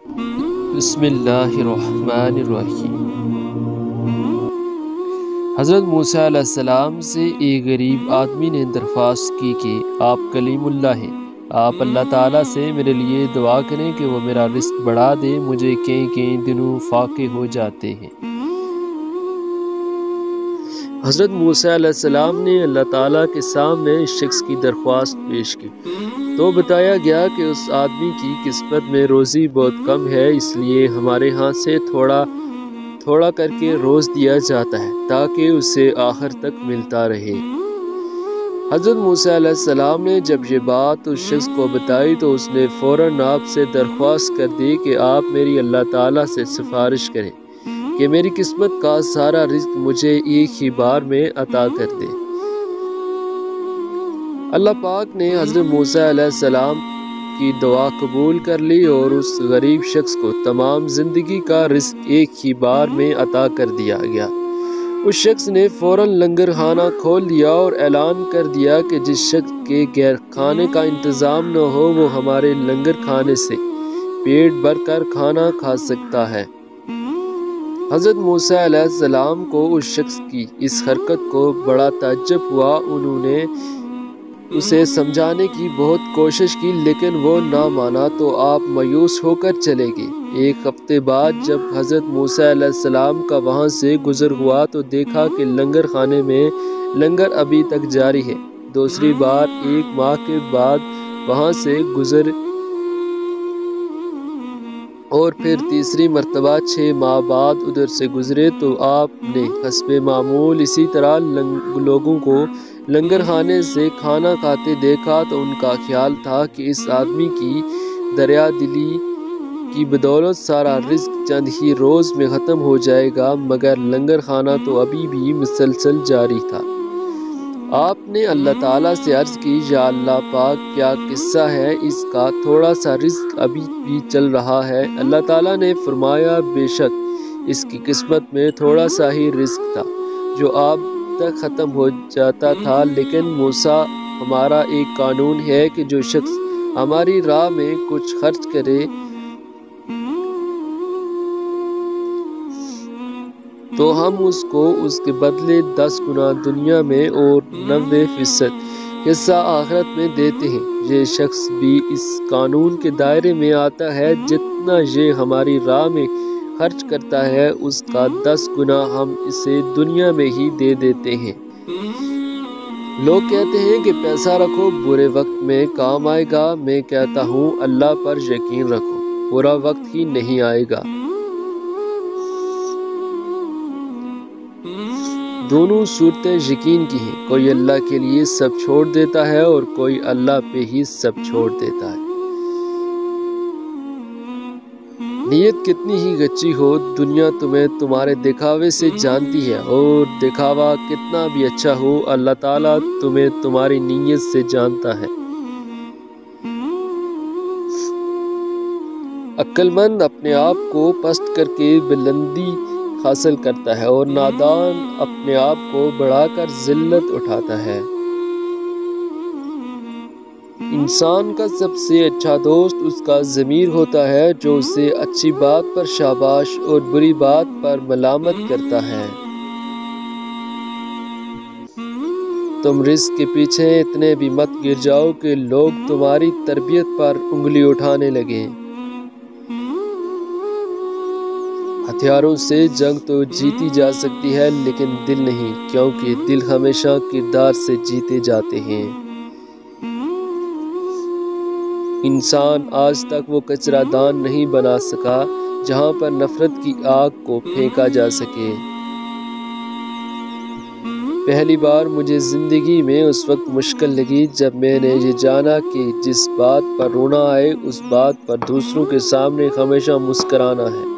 بسم اللہ الرحمن الرحیم۔ حضرت موسیٰ علیہ السلام سے ایک غریب آدمی نے درخواست کی کہ آپ کلیم اللہ ہیں، آپ اللہ تعالیٰ سے میرے لیے دعا کریں کہ وہ میرا رزق بڑھا دے، مجھے کئی دنوں فاقے ہو جاتے ہیں۔ حضرت موسیٰ علیہ السلام نے اللہ تعالیٰ کے سامنے اس شخص کی درخواست پیش کی تو بتایا گیا کہ اس آدمی کی قسمت میں روزی بہت کم ہے، اس لیے ہمارے ہاں سے تھوڑا کر کے روز دیا جاتا ہے تاکہ اسے آخر تک ملتا رہے۔ حضرت موسیٰ علیہ السلام نے جب یہ بات اس شخص کو بتائی تو اس نے فوراً آپ سے درخواست کر دی کہ آپ میری اللہ تعالیٰ سے سفارش کریں کہ میری قسمت کا سارا رزق مجھے ایک ہی بار میں عطا کر دے۔ اللہ پاک نے حضرت موسیٰ علیہ السلام کی دعا قبول کر لی اور اس غریب شخص کو تمام زندگی کا رزق ایک ہی بار میں عطا کر دیا گیا۔ اس شخص نے فوراً لنگر خانہ کھول دیا اور اعلان کر دیا کہ جس شخص کے غیر کھانے کا انتظام نہ ہو وہ ہمارے لنگر کھانے سے پیٹ بھر کر کھانا کھا سکتا ہے۔ حضرت موسیٰ علیہ السلام کو اس شخص کی اس حرکت کو بڑا تعجب ہوا۔ انہوں نے اسے سمجھانے کی بہت کوشش کی لیکن وہ نہ مانا تو آپ مایوس ہو کر چلے گئے۔ ایک ہفتے بعد جب حضرت موسیٰ علیہ السلام کا وہاں سے گزر ہوا تو دیکھا کہ لنگر خانے میں لنگر ابھی تک جاری ہے۔ دوسری بار 1 ماہ کے بعد وہاں سے گزر اور پھر تیسری مرتبہ 6 ماہ بعد ادھر سے گزرے تو آپ نے حسب معمول اسی طرح لوگوں کو لنگر خانے سے کھانا کھاتے دیکھا تو ان کا خیال تھا کہ اس آدمی کی دریا دلی کی بدولت سارا رزق چند ہی روز میں ختم ہو جائے گا، مگر لنگر خانہ تو ابھی بھی مسلسل جاری تھا۔ آپ نے اللہ تعالیٰ سے عرض کی، یا اللہ پاک، کیا قصہ ہے اس کا؟ تھوڑا سا رزق ابھی بھی چل رہا ہے۔ اللہ تعالیٰ نے فرمایا، بے شک اس کی قسمت میں تھوڑا سا ہی رزق تھا جو اب تک ختم ہو جاتا تھا، لیکن موسیٰ، ہمارا ایک قانون ہے کہ جو شخص ہماری راہ میں کچھ خرچ کرے تو ہم اس کو اس کے بدلے 10 گنا دنیا میں اور 90% حصہ آخرت میں دیتے ہیں۔ یہ شخص بھی اس قانون کے دائرے میں آتا ہے، جتنا یہ ہماری راہ میں خرچ کرتا ہے اس کا 10 گنا ہم اسے دنیا میں ہی دے دیتے ہیں۔ لوگ کہتے ہیں کہ پیسہ رکھو، برے وقت میں کام آئے گا۔ میں کہتا ہوں اللہ پر یقین رکھو، برا وقت ہی نہیں آئے گا۔ دونوں صورتیں یقین کی ہیں، کوئی اللہ کے لیے سب چھوڑ دیتا ہے اور کوئی اللہ پہ ہی سب چھوڑ دیتا ہے۔ نیت کتنی ہی گچی ہو، دنیا تمہیں تمہارے دکھاوے سے جانتی ہے، اور دکھاوا کتنا بھی اچھا ہو، اللہ تعالیٰ تمہیں تمہاری نیت سے جانتا ہے۔ عقل مند اپنے آپ کو پست کر کے بلندی حاصل کرتا ہے اور نادان اپنے آپ کو بڑھا کر ذلت اٹھاتا ہے۔ انسان کا سب سے اچھا دوست اس کا ضمیر ہوتا ہے جو اسے اچھی بات پر شاباش اور بری بات پر ملامت کرتا ہے۔ تم رزق کے پیچھے اتنے بھی مت گر جاؤ کہ لوگ تمہاری تربیت پر انگلی اٹھانے لگیں۔ ہتھیاروں سے جنگ تو جیتی جا سکتی ہے لیکن دل نہیں، کیونکہ دل ہمیشہ کردار سے جیتے جاتے ہیں۔ انسان آج تک وہ کچرا دان نہیں بنا سکا جہاں پر نفرت کی آگ کو پھینکا جا سکے۔ پہلی بار مجھے زندگی میں اس وقت مشکل لگی جب میں نے یہ جانا کہ جس بات پر رونا آئے اس بات پر دوسروں کے سامنے ہمیشہ مسکرانا ہے۔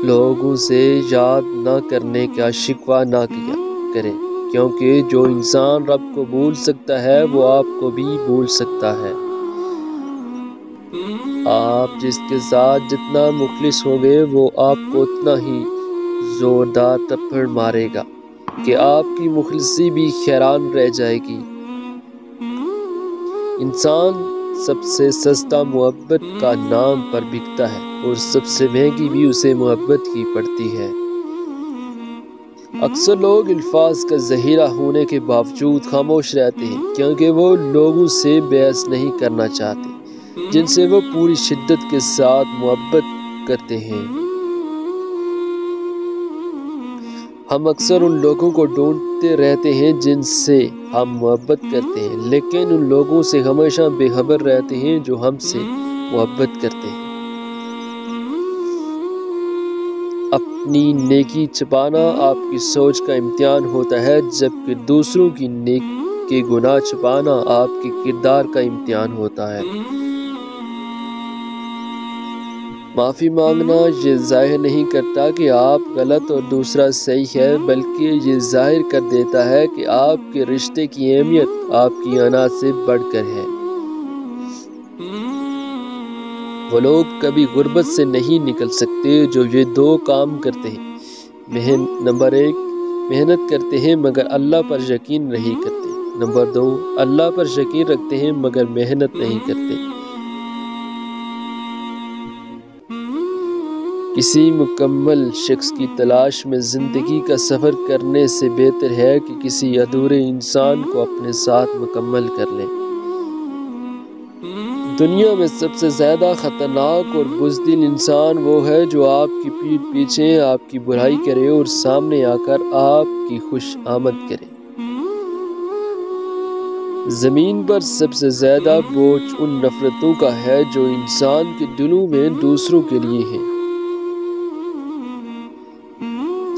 لوگوں سے یاد نہ کرنے کا شکوہ نہ کیا کریں، کیونکہ جو انسان رب کو بھول سکتا ہے وہ آپ کو بھی بھول سکتا ہے۔ آپ جس کے ساتھ جتنا مخلص ہوں گے وہ آپ کو اتنا ہی زوردار تھپڑ مارے گا کہ آپ کی مخلصی بھی حیران رہ جائے گی۔ انسان سب سے سستا محبت کا نام پر بکتا ہے اور سب سے مہنگی بھی اسے محبت کی پڑتی ہے۔ اکثر لوگ الفاظ کا ذخیرہ ہونے کے باوجود خاموش رہتے ہیں کیونکہ وہ لوگوں سے بحث نہیں کرنا چاہتے جن سے وہ پوری شدت کے ساتھ محبت کرتے ہیں۔ ہم اکثر ان لوگوں کو ڈھونڈتے رہتے ہیں جن سے ہم محبت کرتے ہیں، لیکن ان لوگوں سے ہمیشہ بے خبر رہتے ہیں جو ہم سے محبت کرتے ہیں۔ اپنی نیکی چھپانا آپ کی سوچ کا امتحان ہوتا ہے، جبکہ دوسروں کے گناہ چھپانا آپ کے کردار کا امتحان ہوتا ہے۔ معافی مانگنا یہ ظاہر نہیں کرتا کہ آپ غلط اور دوسرا صحیح ہے، بلکہ یہ ظاہر کر دیتا ہے کہ آپ کے رشتے کی اہمیت آپ کی انا سے بڑھ کر ہے۔ وہ لوگ کبھی غربت سے نہیں نکل سکتے جو یہ دو کام کرتے ہیں۔ نمبر 1، محنت کرتے ہیں مگر اللہ پر یقین نہیں کرتے۔ نمبر 2، اللہ پر یقین رکھتے ہیں مگر محنت نہیں کرتے۔ کسی مکمل شخص کی تلاش میں زندگی کا سفر کرنے سے بہتر ہے کہ کسی ادھورے انسان کو اپنے ساتھ مکمل کر لیں۔ دنیا میں سب سے زیادہ خطرناک اور بزدل انسان وہ ہے جو آپ کی پیٹھ پیچھے آپ کی برائی کرے اور سامنے آ کر آپ کی خوش آمد کرے۔ زمین پر سب سے زیادہ بوجھ ان نفرتوں کا ہے جو انسان کے دلوں میں دوسروں کے لیے ہیں۔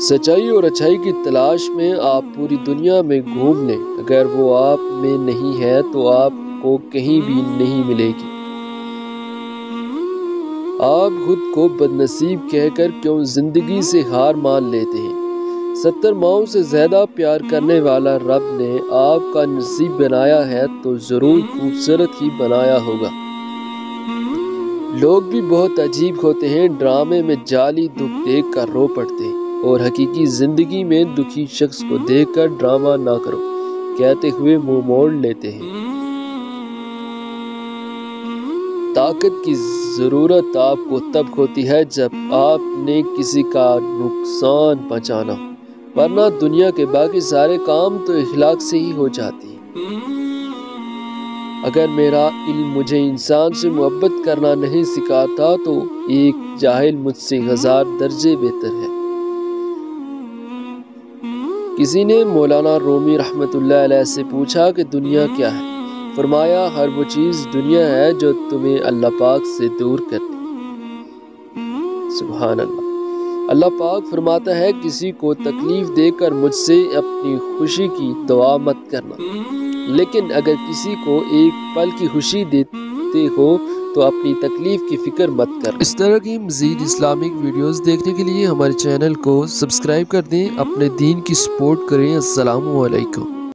سچائی اور اچھائی کی تلاش میں آپ پوری دنیا میں گھوم لیں، اگر وہ آپ میں نہیں ہے تو آپ کو کہیں بھی نہیں ملے گی۔ آپ خود کو بدنصیب کہہ کر کیوں زندگی سے ہار مان لیتے ہیں؟ 70 ماؤں سے زیادہ پیار کرنے والا رب نے آپ کا نصیب بنایا ہے تو ضرور خوبصورت ہی بنایا ہوگا۔ لوگ بھی بہت عجیب ہوتے ہیں، ڈرامے میں جعلی دکھ دیکھ کر رو پڑتے ہیں اور حقیقی زندگی میں دکھی شخص کو دیکھ کر ڈرامہ نہ کرو کہتے ہوئے منہ موڑ لیتے ہیں۔ طاقت کی ضرورت آپ کو تب ہوتی ہے جب آپ نے کسی کا نقصان پہنچانا ہو، ورنہ دنیا کے باقی سارے کام تو اخلاق سے ہی ہو جاتے ہیں۔ اگر میرا علم مجھے انسان سے محبت کرنا نہیں سکھاتا تو ایک جاہل مجھ سے 1000 درجے بہتر ہے۔ کسی نے مولانا رومی رحمۃ اللہ علیہ سے پوچھا کہ دنیا کیا ہے؟ فرمایا، ہر وہ چیز دنیا ہے جو تمہیں اللہ پاک سے دور کر دے۔ سبحان اللہ۔ اللہ پاک فرماتا ہے، کسی کو تکلیف دے کر مجھ سے اپنی خوشی کی دعا مت کرنا، لیکن اگر کسی کو ایک پل کی خوشی دیتے ہو تو اپنی تکلیف کی فکر مت کر۔ اس طرح کی مزید اسلامک ویڈیوز دیکھنے کے لیے ہمارے چینل کو سبسکرائب کر دیں، اپنے دین کی سپورٹ کریں۔ السلام علیکم۔